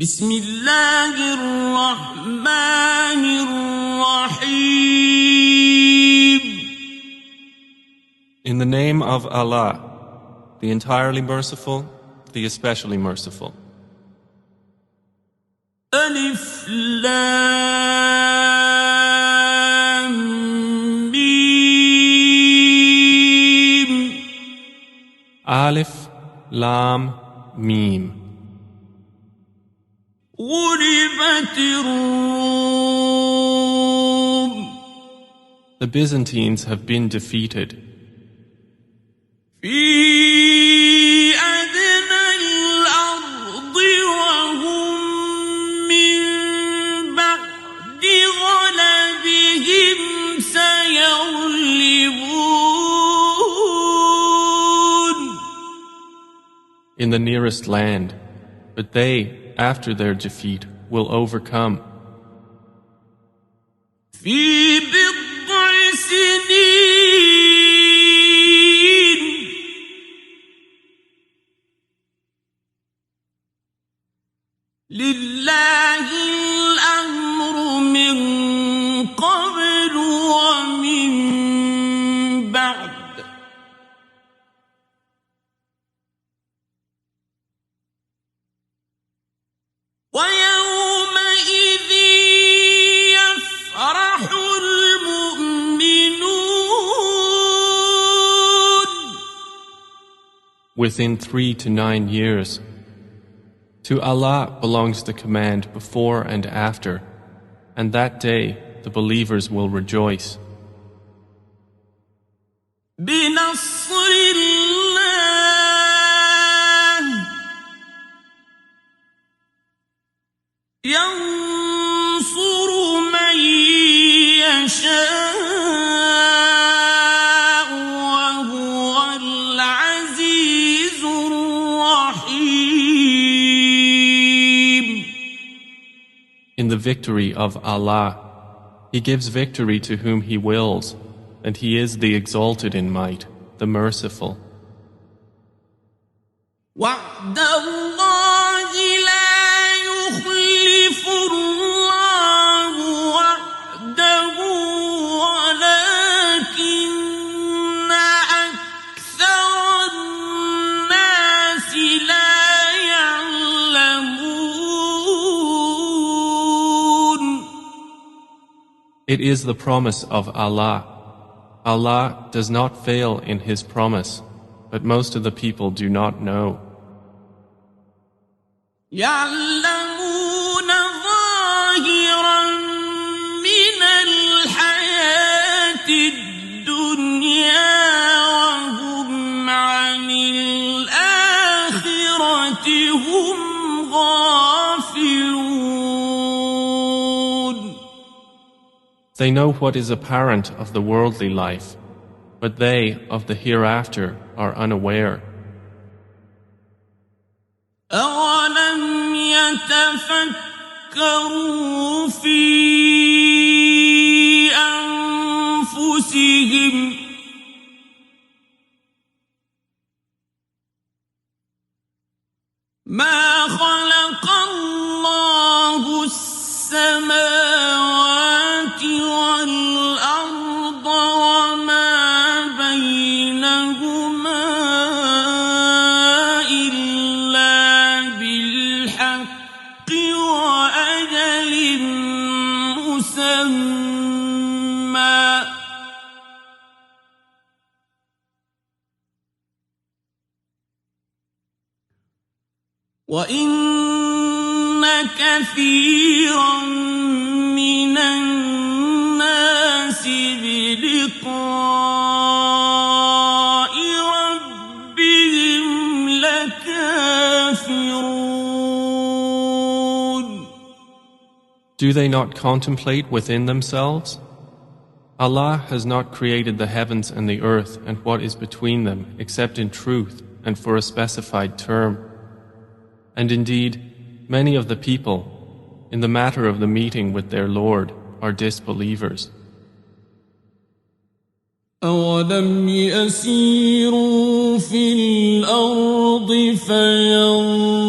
بسم الله الرحمن الرحيم. In the name of Allah, the entirely merciful, the especially merciful. ألف لام ميم. Alif, Lam, Mim. غلبت الروم. The Byzantines have been defeated. في أدنى الأرض وهم من بعد غلبهم سيغلبون. In the nearest land, but they, after their defeat, will overcome. في بضع سنين لله الأمر من قبل ومن بعد ويومئذ يفرح المؤمنون. Within 3 to 9 years. To Allah belongs the command before and after, and that day the believers will rejoice. بنصر الله ينصر من يشاء وهو العزيز الرحيم. In the victory of Allah, He gives victory to whom He wills, and He is the exalted in might, the merciful. وعد الله لا يخلف الله وعده ولكن أكثر الناس لا يعلمون. It is the promise of Allah. Allah does not fail in His promise, but most of the people do not know. يعلمون ظاهرا من الحياة الدنيا وهم عن الآخرة هم غافلون. They know what is apparent of the worldly life, but they of the hereafter are unaware. أولم يتفكروا في أنفسهم ما خلق الله السماوات والأرض وما بينهما إلا بالحق وأجل مسمى وإن كثيرا من الناس بلقاء ربهم لكافرون. Do they not contemplate within themselves? Allah has not created the heavens and the earth and what is between them except in truth and for a specified term. And indeed, many of the people, in the matter of the meeting with their Lord, are disbelievers. أولم يسيروا في الأرض فينظروا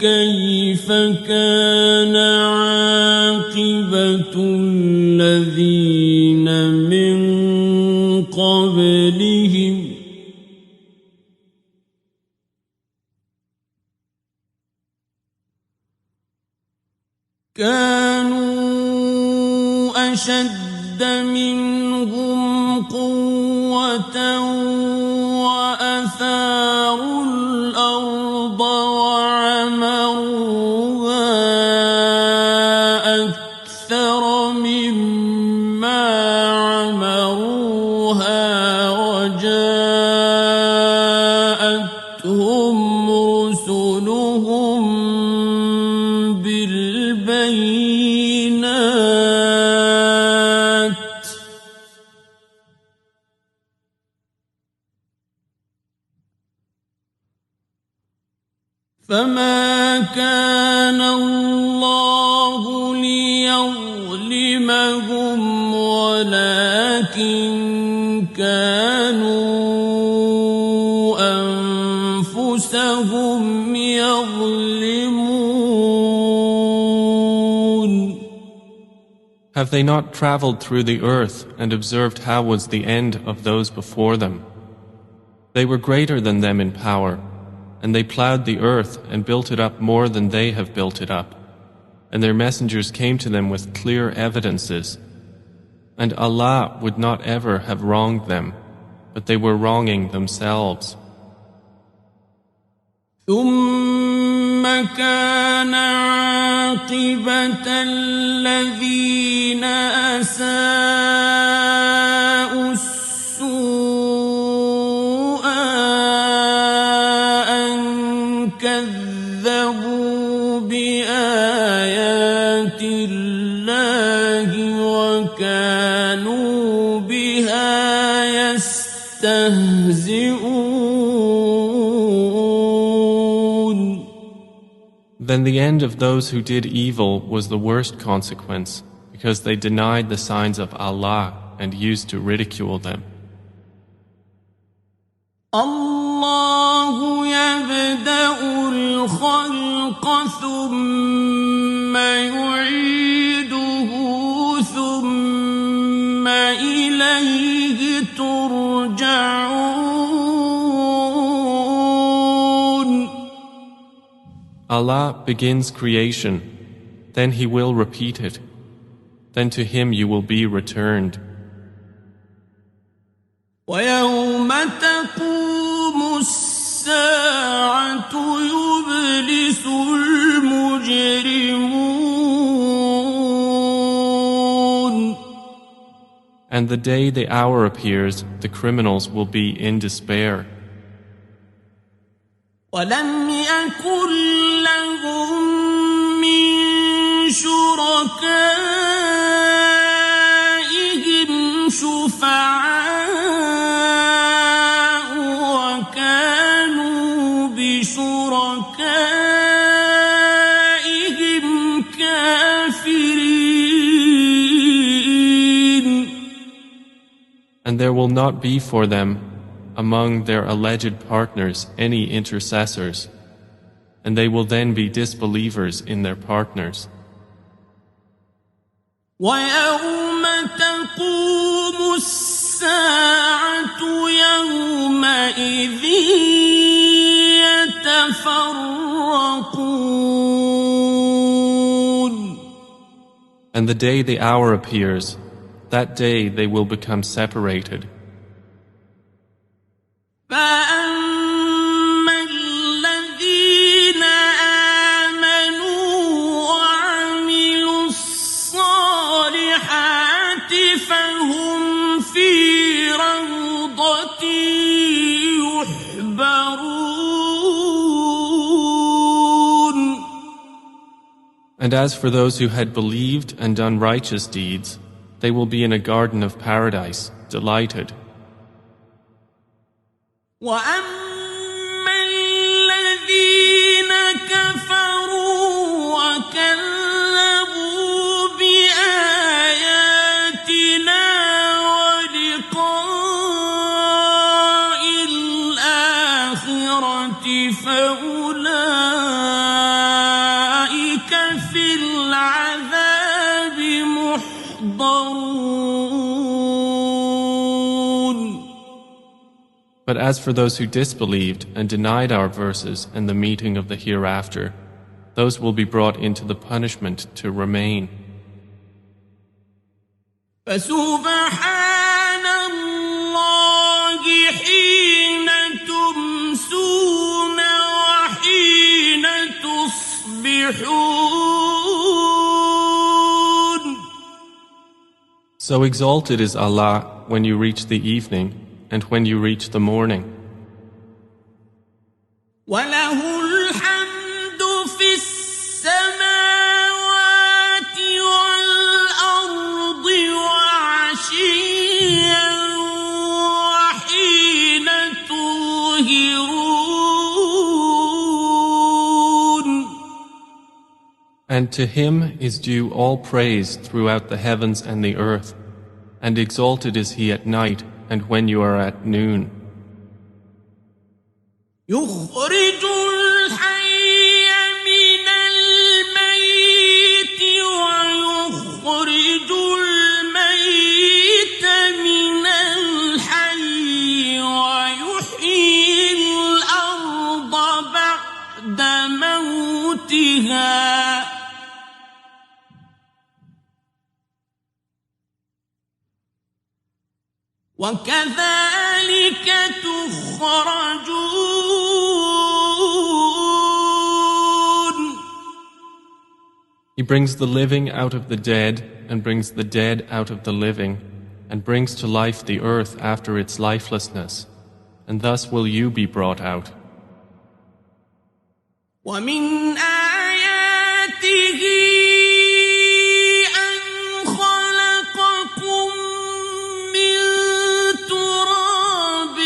كيف كان عاقبة الذين من قبلهم كانوا أشد منهم قوة وأثاروا الأرض وعمروها أكثر مما عمروها وجاءتهم رسلهم بالبينات فما كان الله ليظلمهم ولكن كانوا أنفسهم يظلمون. Have they not traveled through the earth and observed how was the end of those before them? They were greater than them in power, and they plowed the earth and built it up more than they have built it up. And their messengers came to them with clear evidences. And Allah would not ever have wronged them, but they were wronging themselves. ثم كان عاقبة الذين أساءوا السوء أن كذبوا بآيات الله وكانوا بها يستهزئون. Then the end of those who did evil was the worst consequence, because they denied the signs of Allah and used to ridicule them. الله يبدأ الخلق ثم يعيده ثم إليه ترجعون. Allah begins creation, then He will repeat it. Then to Him you will be returned. ويوم تقوم الساعة يبلس المجرمون. And the day the hour appears, the criminals will be in despair. ولم يكن لهم من شركائهم شفعاء وكانوا بشركائهم كافرين. And there will not be for them among their alleged partners any intercessors, and they will then be disbelievers in their partners. ويوم تقوم الساعة يومئذ يتفرقون. And the day the hour appears, that day they will become separated. فأما الذين آمنوا وعملوا الصالحات فهم في روضة يحبرون. And as for those who had believed and done righteous deeds, they will be in a garden of paradise, delighted. وأما الذين كفروا وكذبوا بآياتنا ولقاء الآخرة فأولئك يُحْضَرُونَ But as for those who disbelieved and denied our verses and the meeting of the hereafter, those will be brought into the punishment to remain. فسبحان الله حين تمسون وحين تصبحون. So exalted is Allah when you reach the evening and when you reach the morning. وله الحمد في السماوات والأرض وعشيا وحين تظهرون. And to Him is due all praise throughout the heavens and the earth, and exalted is He at night and when you are at noon. يخرج الحي من الميت ويخرج الميت من الحي ويحيي الأرض بعد موتها وكذلك تخرجون. He brings the living out of the dead and brings the dead out of the living and brings to life the earth after its lifelessness, and thus will you be brought out. ومن آياته أن خلقكم من تراب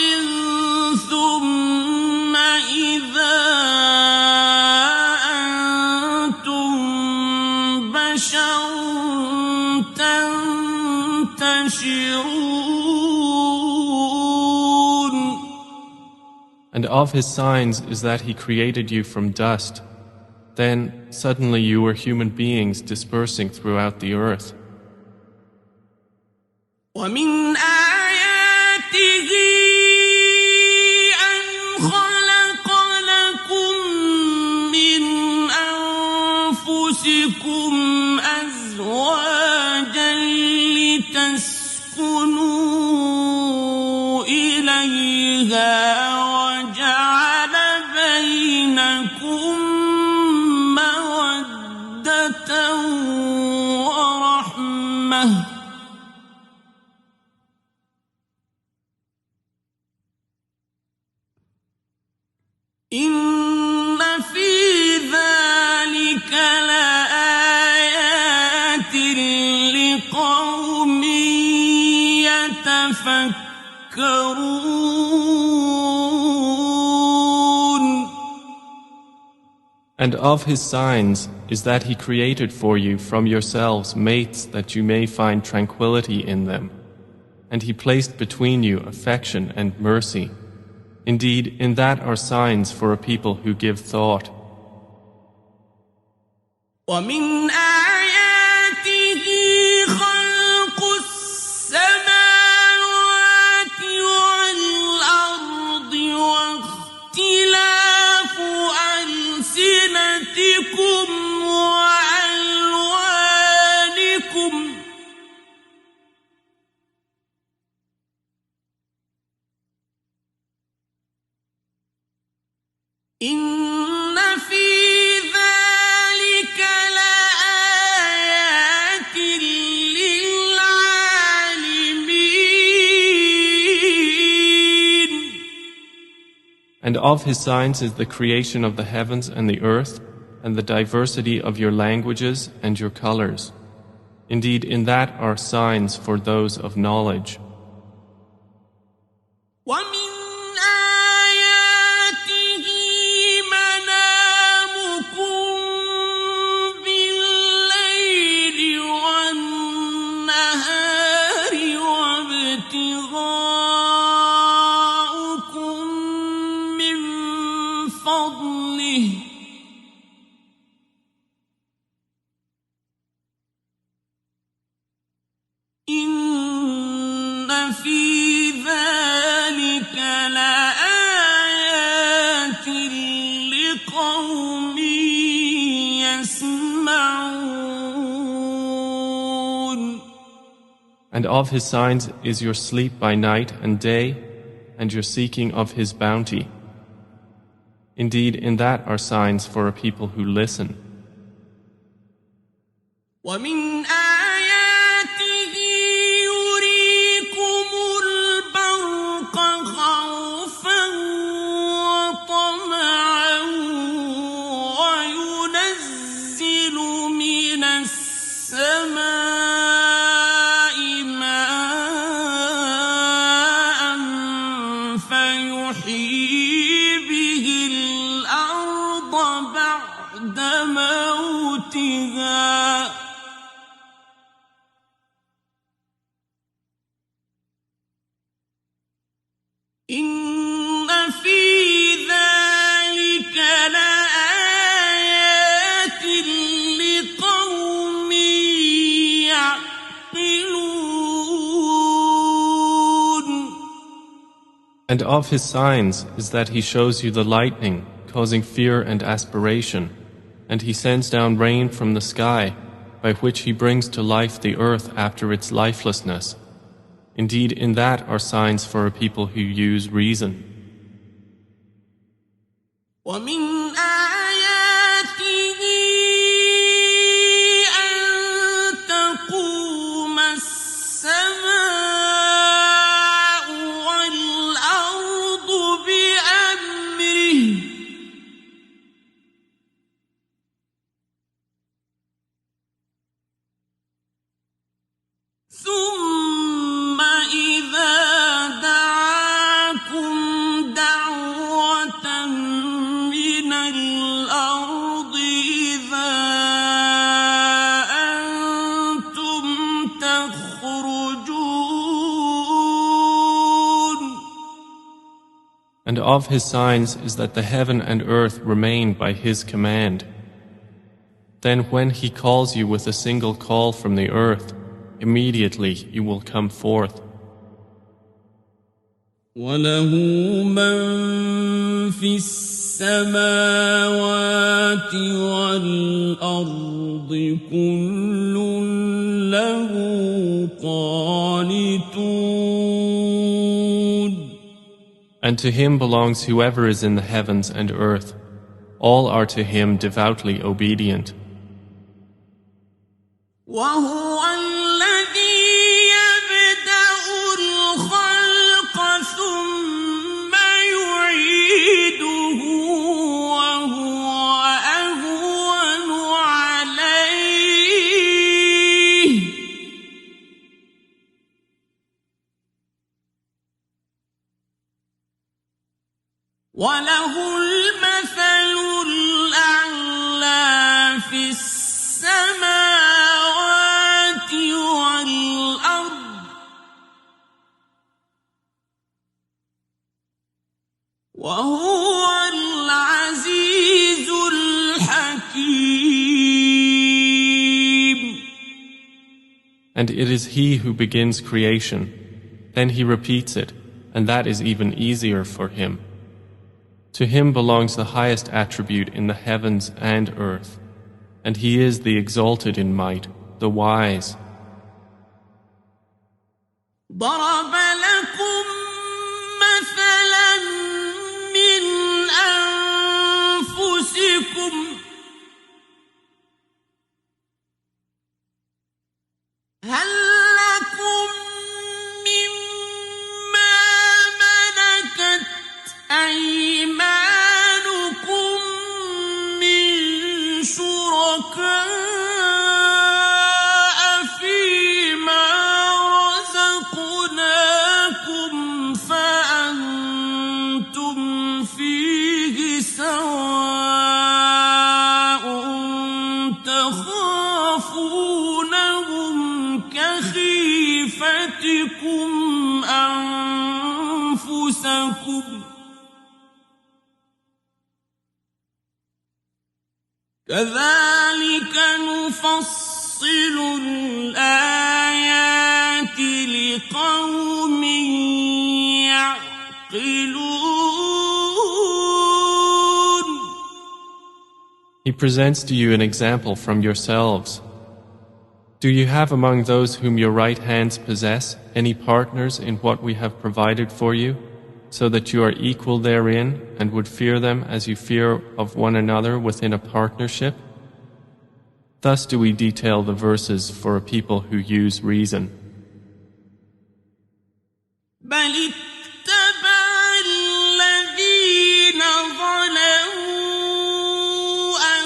ثم إذا أنتم بشر تنتشرون. And of His signs is that He created you from dust. Then suddenly you were human beings dispersing throughout the earth. ومن آياته أن خلق لكم من أنفسكم أزواجا لتسكنوا إليها وجعل بينكم مودة ورحمة إن في ذلك لآيات لقوم يتفكرون. And of His signs is that He created for you from yourselves mates that you may find tranquility in them. And He placed between you affection and mercy. Indeed, in that are signs for a people who give thought. ومن آياته خلق السماوات والأرض واختلاف ألسنتكم وألوانكم إن في ذلك لآيات للعالمين. And of His signs is the creation of the heavens and the earth, and the diversity of your languages and your colors. Indeed, in that are signs for those of knowledge. ومن آياته منامكم بالليل والنهار وابتغاؤكم من فضله في ذلك لآيات لقوم يسمعون. And of his signs is your sleep by night and day, and your seeking of his bounty. Indeed, in that are signs for a people who listen. ومن آياته يريكم البرق خوفا وطمعا وينزل من السماء ماء فيحيي به الأرض بعد موتها. إن في ذلك لآيات لقوم يعقلون. And of his signs is that he shows you the lightning, causing fear and aspiration, and he sends down rain from the sky, by which he brings to life the earth after its lifelessness. Indeed, in that are signs for a people who use reason. ومن آياته أن تقوم السماء والأرض بأمره ثم إذا دعاكم دعوة من الأرض إذا أنتم تخرجون. And of his signs is that the heaven and earth remain by his command. Then when he calls you with a single call from the earth, immediately you will come forth. وله من في السماوات والأرض كل له قانتون. And to him belongs whoever is in the heavens and earth. All are to him devoutly obedient. وهو الذي يبدأ الخلق ثم يعيده وهو أهون عليه وله المثل الأعلى في السماوات والأرض وهو العزيز الحكيم. And it is he who begins creation. Then he repeats it, and that is even easier for him. To him belongs the highest attribute in the heavens and earth, and he is the exalted in might, the wise. ضرب لكم مثلا من أنفسكم هل لكم مما ملكت أيمانكم من شركاء فيما رزقناكم فأنتم فيه سواء تخافونهم كخيفتكم أنفسكم كذلك نفصل الآيات لقوم presents to you an example from yourselves. Do you have among those whom your right hands possess any partners in what we have provided for you, so that you are equal therein and would fear them as you fear of one another within a partnership? Thus do we detail the verses for a people who use reason. بل اتبع الذين ظلموا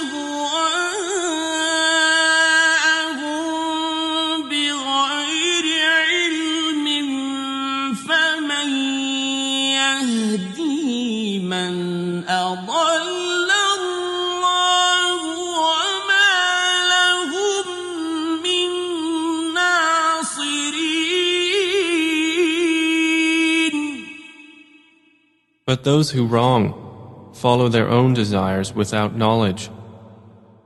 أهواءهم بغير علم فمن يهدي من أضل الله وما لهم من ناصرين. But those who wrong follow their own desires without knowledge.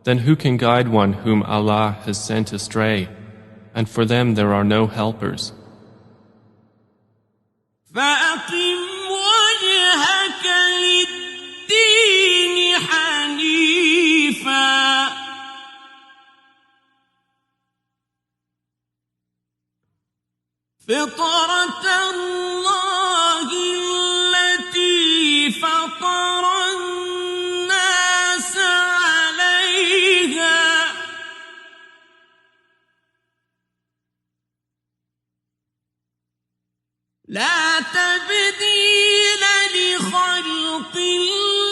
Then who can guide one whom Allah has sent astray? And for them there are no helpers. فأقم وجهك للدين حنيفا فطرة الله التي فطر الناس عليها لا تبديل لخلق الله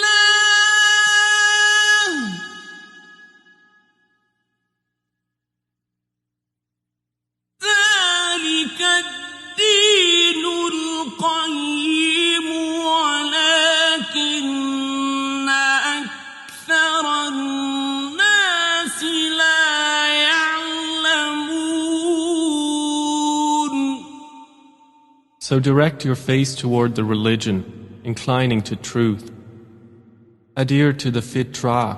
ذلك الدين القيم ولكن أكثر الناس لا يعلمون. So direct your face toward the religion, inclining to truth. Adhere to the fitrah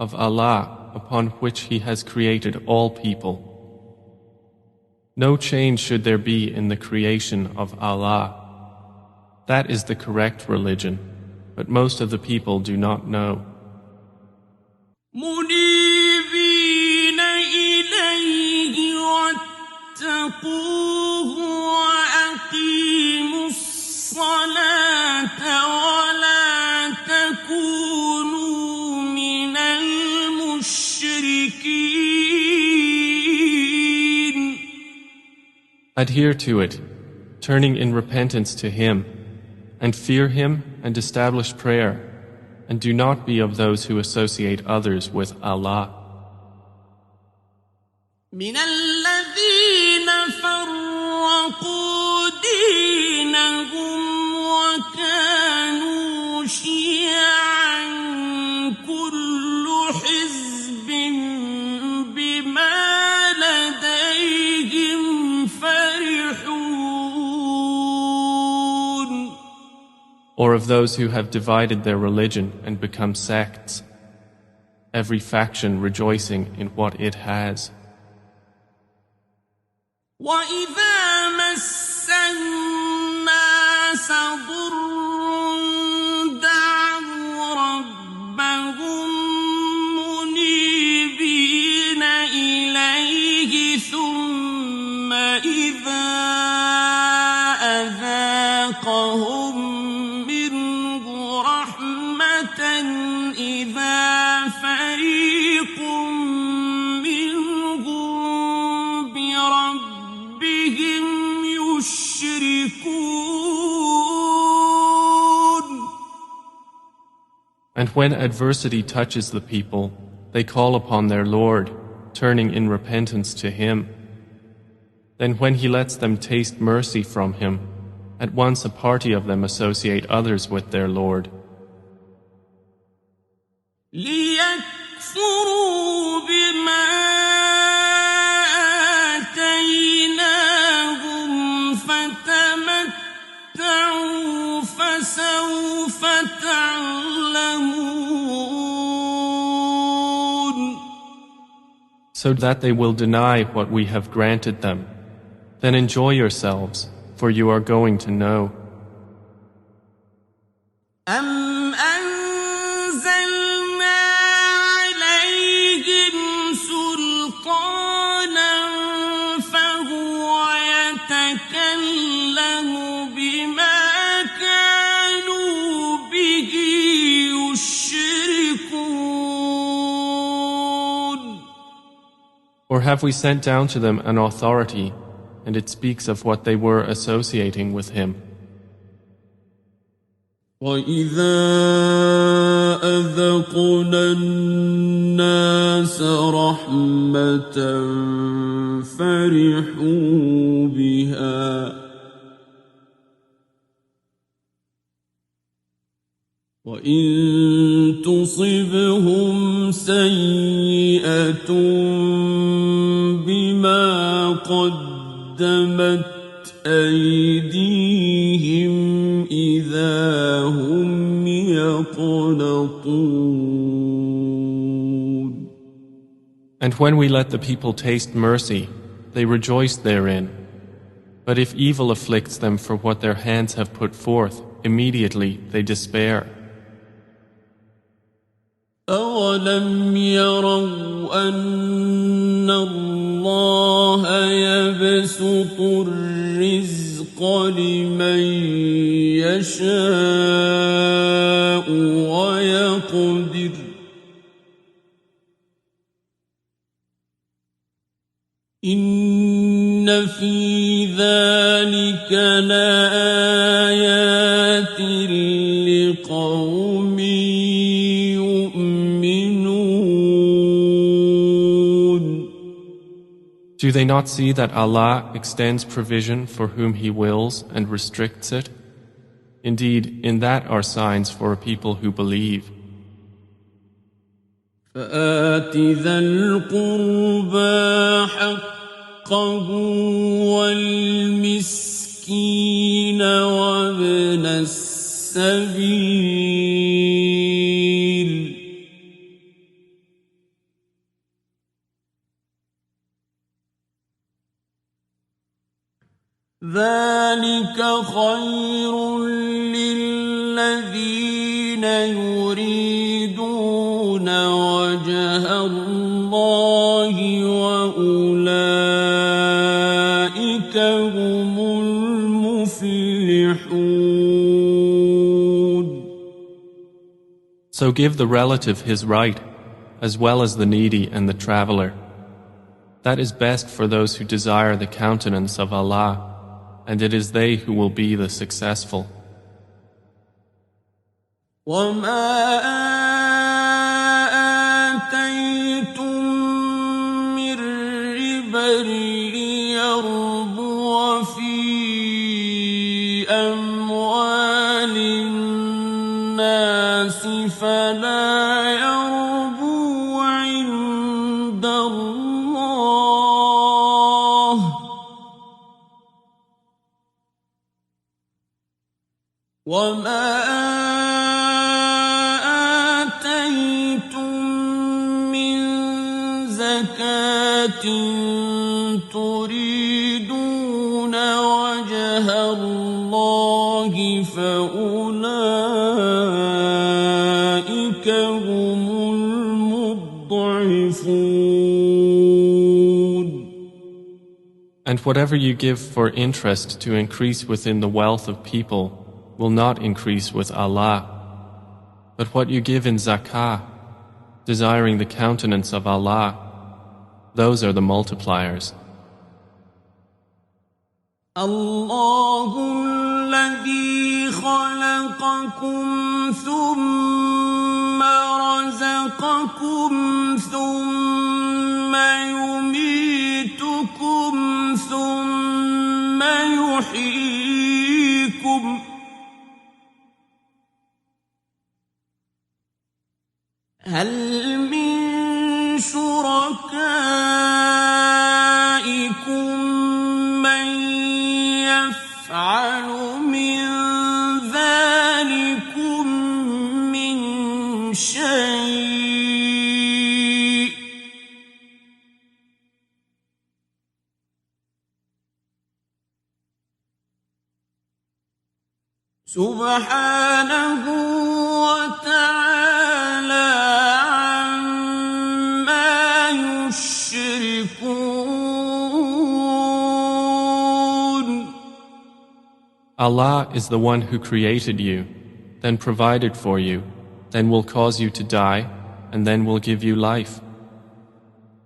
of Allah upon which He has created all people. No change should there be in the creation of Allah. That is the correct religion, but most of the people do not know. منيبين إليه واتقوه وأقيموا الصلاة ولا تكونوا من المشركين. Adhere to it, turning in repentance to Him, and fear Him and establish prayer, and do not be of those who associate others with Allah. من الذين فرقوا دينهم وكانوا شيعا كل حزب بما لديهم فرحون. Or of those who have divided their religion and become sects, every faction rejoicing in what it has. وإذا مس الناس ضر دعوا ربهم منيبين إليه ثم إذا أذاقهم منه رحمة إذا فريق منهم بربهم يشركون. And when adversity touches the people, they call upon their Lord, turning in repentance to Him. Then when He lets them taste mercy from Him, at once a party of them associate others with their Lord. ليكفروا بما آتيناهم فتمتعوا فسوف تعلمون. So that they will deny what we have granted them. Then enjoy yourselves, for you are going to know. أم أنزلنا Or have we sent down to them an authority, and it speaks of what they were associating with him? وَإِذَا أَذَقْنَا النَّاسَ رَحْمَةً فَرِحُوا بِهَا وَإِن تُصِبْهُمْ سَيِّئَةٌ بِمَا قَدَّمَتْ أَيْدِيهِمْ إِذَا هُمْ يَقْنَطُونَ And when we let the people taste mercy, they rejoice therein. But if evil afflicts them for what their hands have put forth, immediately they despair. أَوَلَمْ يَرَوْا أَنَّ اللَّهَ يَبْسُطُ الرِّزْقَ لِمَن يَشَاءُ وَيَقْدِرُ إِنَّ فِي ذَلِكَ لَآيَاتٍ لِقَوْمٍ Do they not see that Allah extends provision for whom He wills and restricts it? Indeed, in that are signs for a people who believe. فآت ذا القربى حقه والمسكين وابن السبيل ذلك خير للذين يريدون وجه الله وأولئك هم المفلحون. So give the relative his right, as well as the needy and the traveler. That is best for those who desire the countenance of Allah, and it is they who will be the successful. وَمَا آتَيْتُم مِّن رِّبًا لِّيَرْبُوَ فِي أَمْوَالِ النَّاسِ فَلَا يَرْبُو عِندَ اللَّهِ وَمَا آتَيْتُم مِّن زَكَاةٍ تُرِيدُونَ وَجْهَ اللَّهِ فَأُولَئِكَ هُمُ الْمُضْعِفُونَ. And whatever you give for interest to increase within the wealth of people will not increase with Allah. But what you give in zakah, desiring the countenance of Allah, those are the multipliers. الله الذي خلقكم ثم رزقكم ثم يميتكم ثم يحييكم هل من شركائكم من يفعل من ذلكم من شيء سبحانه وتعالى عما يشركون. Allah is the one who created you, then provided for you, then will cause you to die, and then will give you life.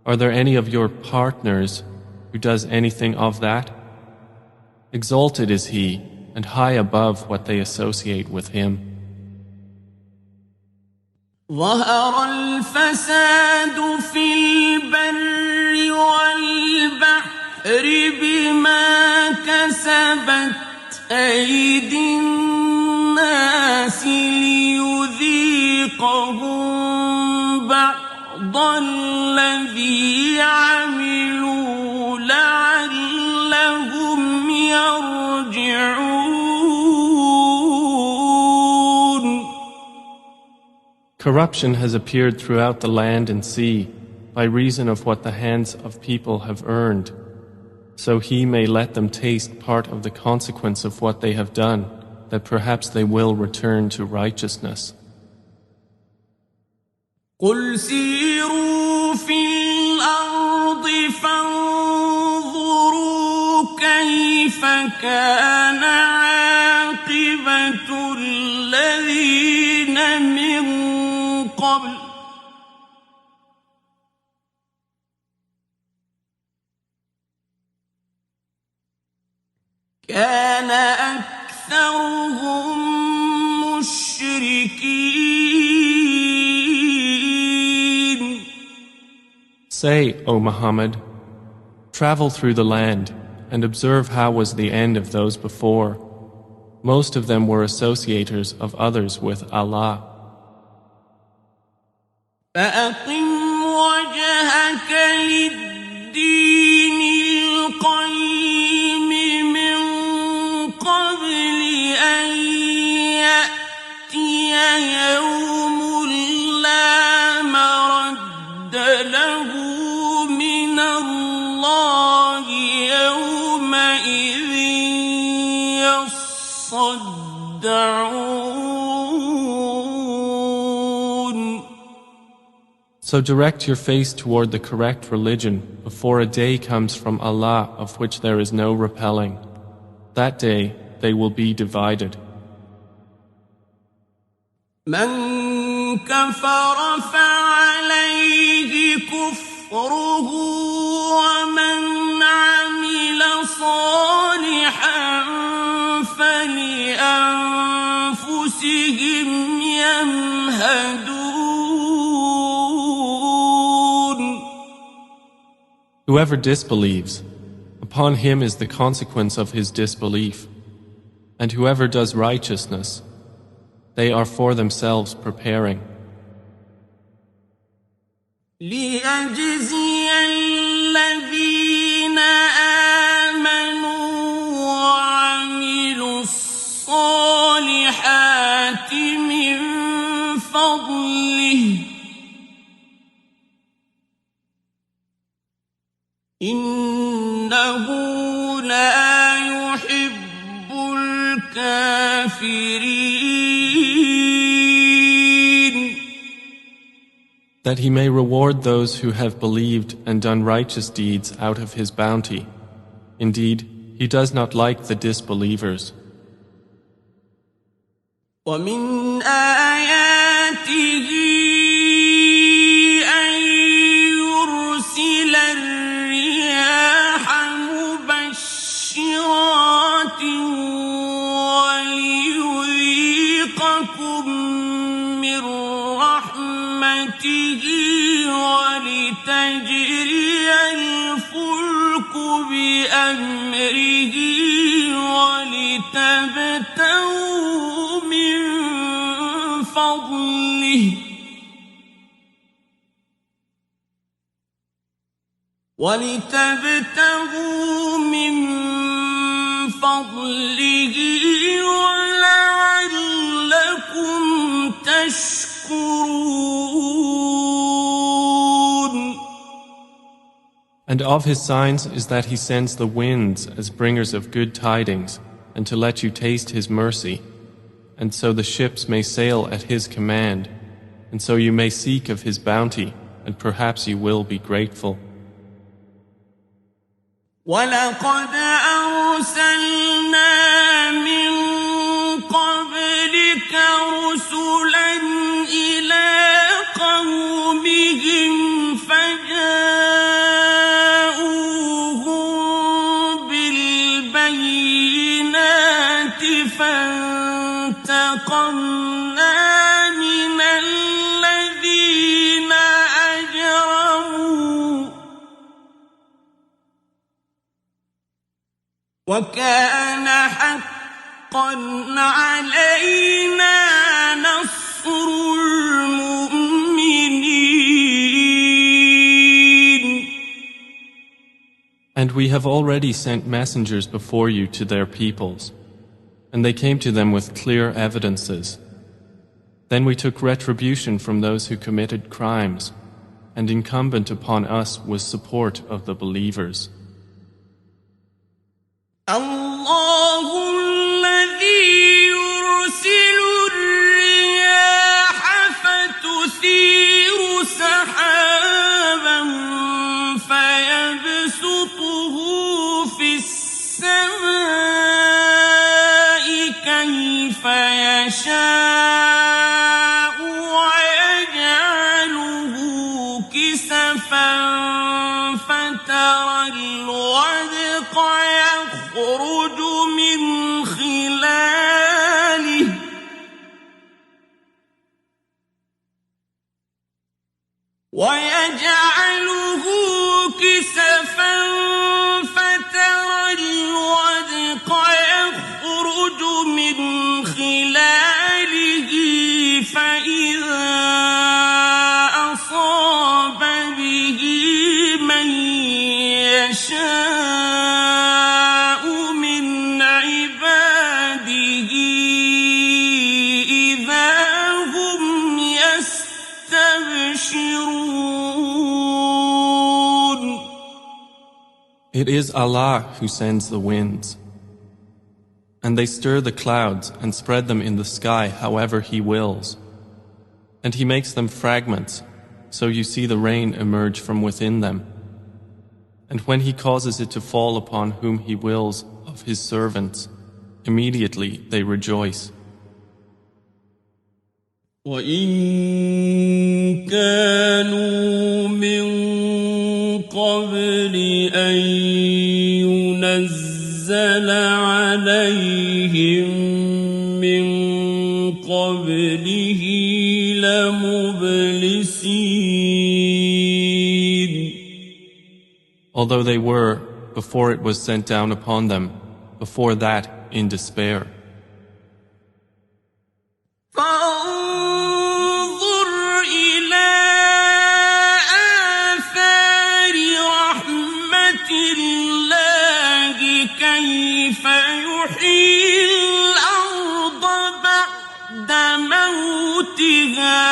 Are there any of your partners who does anything of that? Exalted is He, and high above what they associate with Him. ظهر الفساد في البر والبحر بما كسبت أيدي الناس ليذيقهم بعض الذي عملوا لعلهم يرجعون. Corruption has appeared throughout the land and sea by reason of what the hands of people have earned, so He may let them taste part of the consequence of what they have done, that perhaps they will return to righteousness. قل سيروا في الأرض فانظروا كيف كان عاقبة الذين من قبل كان أكثرهم مشركين. Say, O Muhammad, travel through the land and observe how was the end of those before. Most of them were associators of others with Allah. فأقم وجهك للدين القيم من قبل أن يأتي يوم لا مرد له من الله يومئذ يصدعون. So direct your face toward the correct religion before a day comes from Allah of which there is no repelling. That day they will be divided. من كفر فعليه كفره ومن عمل صالحا فلأنفسهم يمهدون. Whoever disbelieves, upon him is the consequence of his disbelief. And whoever does righteousness, they are for themselves preparing. ليجزي الذين آمنوا وعملوا الصالحات من فضله إنه لا يحب الكافرين. That he may reward those who have believed and done righteous deeds out of his bounty. Indeed, he does not like the disbelievers. ومن آياته أن يرسل الرياح مبشرات وليذيقكم من رحمته ولتجري الفلك بأمره ولتبتغوا من فضله ولعلكم تشكرون. And of his signs is that he sends the winds as bringers of good tidings, and to let you taste his mercy, and so the ships may sail at his command, and so you may seek of his bounty, and perhaps you will be grateful. وَلَقَدْ أَرْسَلْنَا مِن قَبْلِكَ رُسُلًا إِلَىٰ قَوْمِهِمْ فَجَاءُوهُم وكان حقا علينا نصر المؤمنين. And we have already sent messengers before you to their peoples, and they came to them with clear evidences. Then we took retribution from those who committed crimes, and incumbent upon us was support of the believers. الله الذي يرسل الرياح فتثير سحابا فيبسطه في السماء كيف يشاء ويجعله كسفا فترى الودق يخرج من خلاله فترى الودق يخرج من خلاله فإذا أصاب به من يشاء من عباده إذا هم يستبشرون. It is Allah who sends the winds, and they stir the clouds and spread them in the sky however He wills. And He makes them fragments, so you see the rain emerge from within them. And when He causes it to fall upon whom He wills of His servants, immediately they rejoice. وَإِن كَانُوا مِن قَبْلِ أَن يُنَزَّلَ عَلَيْهِم مِّن قَبْلِهِ لَمُبْلِسِينَ. Although they were, before it was sent down upon them, before that in despair. فانظر إلى آثار رحمة الله كيف يحيي الأرض بعد موتها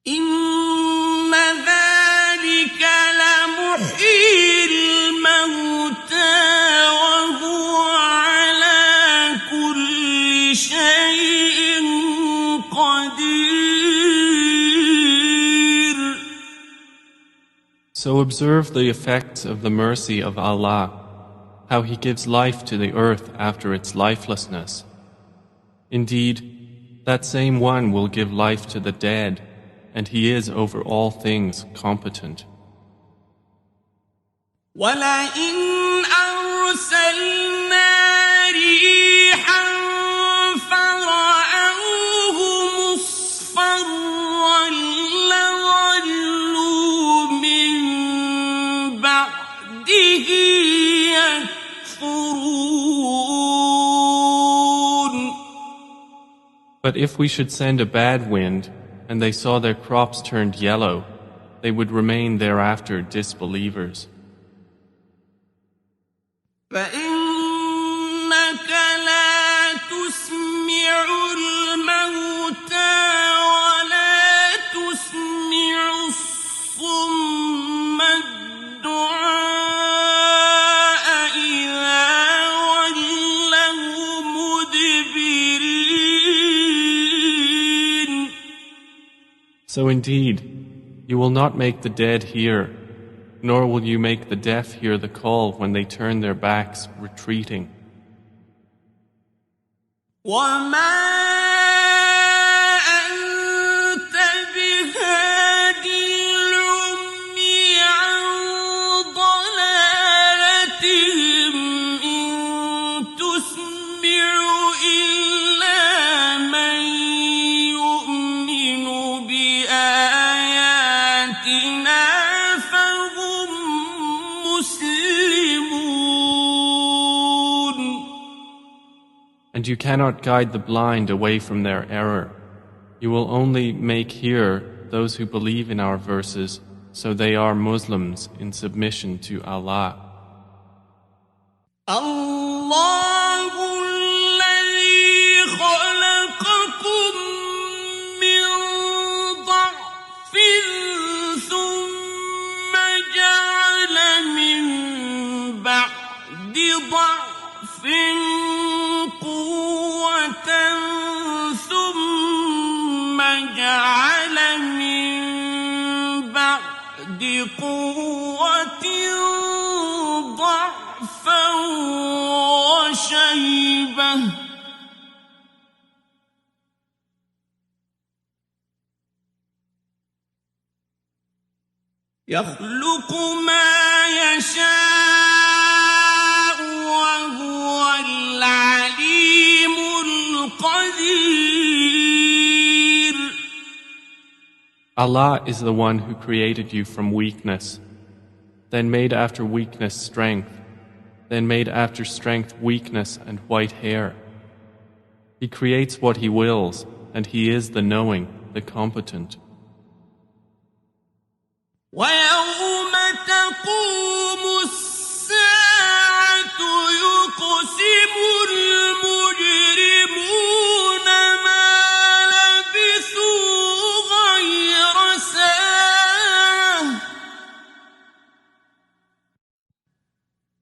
إن ذلك لمحيي الموتى وهو على كل شيء قدير. So observe the effects of the mercy of Allah, how He gives life to the earth after its lifelessness. Indeed, that same one will give life to the dead, and He is over all things competent. وَلَئِنْ أَرْسَلْنَا رِيحًا فَرَأَوْهُ مُصْفَرًّا لَظَلُّوا مِن بَعْدِهِ يَكْفُرُونَ. But if we should send a bad wind, and they saw their crops turned yellow, they would remain thereafter disbelievers. فَإِنَّكَ لَا تُسْمِعُ الْمَوْتَى وَلَا تُسْمِعُ الصُّمَّ الدُّعَاءَ إِذَا وَلَّوْا مُدْبِرِينَ. So indeed, you will not make the dead hear, nor will you make the deaf hear the call when they turn their backs, retreating. وَمَا أَنْتَ بِهَادِي الْعُمْيِ عَنْ ضَلَالَتِهِمْ إِن تُسْمِعُ إِلَّا مَن يُؤْمِنُ بِآيَاتِنَا you cannot guide the blind away from their error. You will only make hear those who believe in our verses, so they are Muslims in submission to Allah. الله الذي خلقكم من ضعف ثم جعل من بعد ضعف قوة ثم جعل من بعد قوة ضعفا وشيبة يخلق ما يشاء وهو العليم القدير. Allah is the one who created you from weakness, then made after weakness strength, then made after strength weakness and white hair. He creates what He wills, and He is the knowing, the competent. ويوم تقوم الساعة يقسم المجرمون ما لبثوا غير ساعة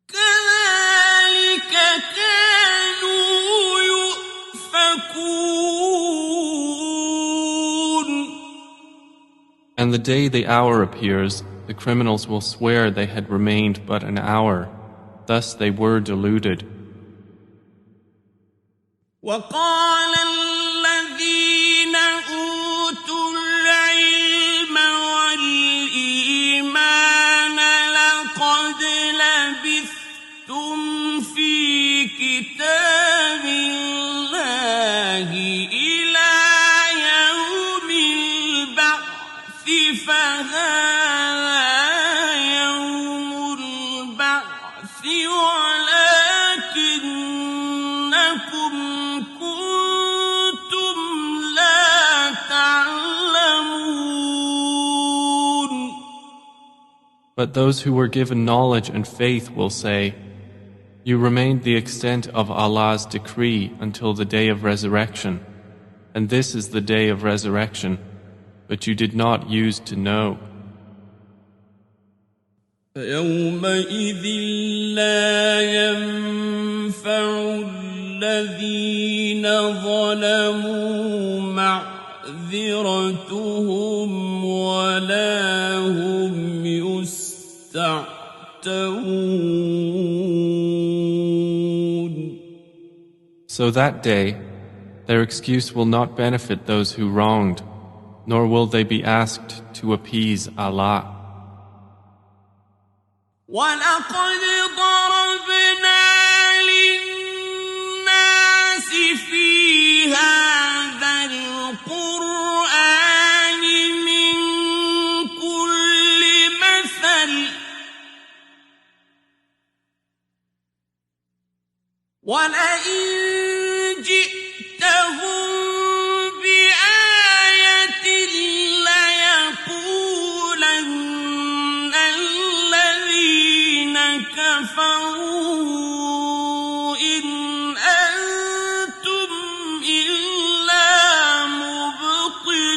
كذلك كانوا يؤفكون. And the day the hour appears, the criminals will swear they had remained but an hour. Thus they were deluded. وقال الذين أوتوا العلم والإيمان لقد لبثتم في كتاب الله إلى يوم البعث فهذا يوم البعث ولكنكم كنتم لا تعلمون. But those who were given knowledge and faith will say, You remained the extent of Allah's decree until the day of resurrection, and this is the day of resurrection, but you did not use to know. فيومئذ لا ينفع الذين ظلموا معذرتهم ولا هم يستعتبون. So that day, their excuse will not benefit those who wronged, nor will they be asked to appease Allah. ولقد ضربنا للناس في هذا القرآن من كل مثل ولئن جئتهم بآية ليقولن الذين كفروا إن أنتم إلا مبطلون.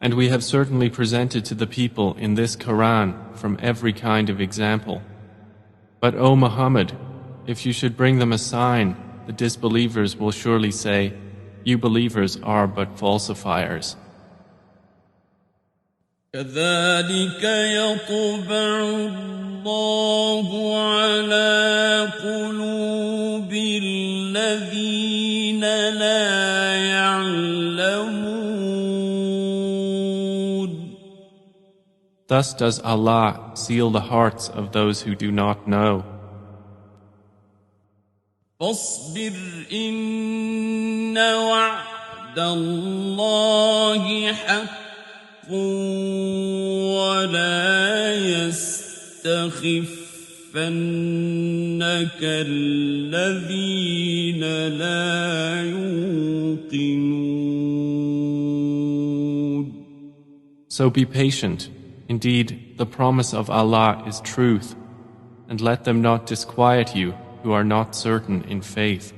And we have certainly presented to the people in this Quran from every kind of example. But O Muhammad, if you should bring them a sign, the disbelievers will surely say, You believers are but falsifiers. كذلك يطبع الله على قلوب الذين لا يعلمون. Thus does Allah seal the hearts of those who do not know. فاصبر إن وعد الله حق ولا يستخفنك الذين لا يوقنون. So be patient. Indeed, the promise of Allah is truth, and let them not disquiet you who are not certain in faith.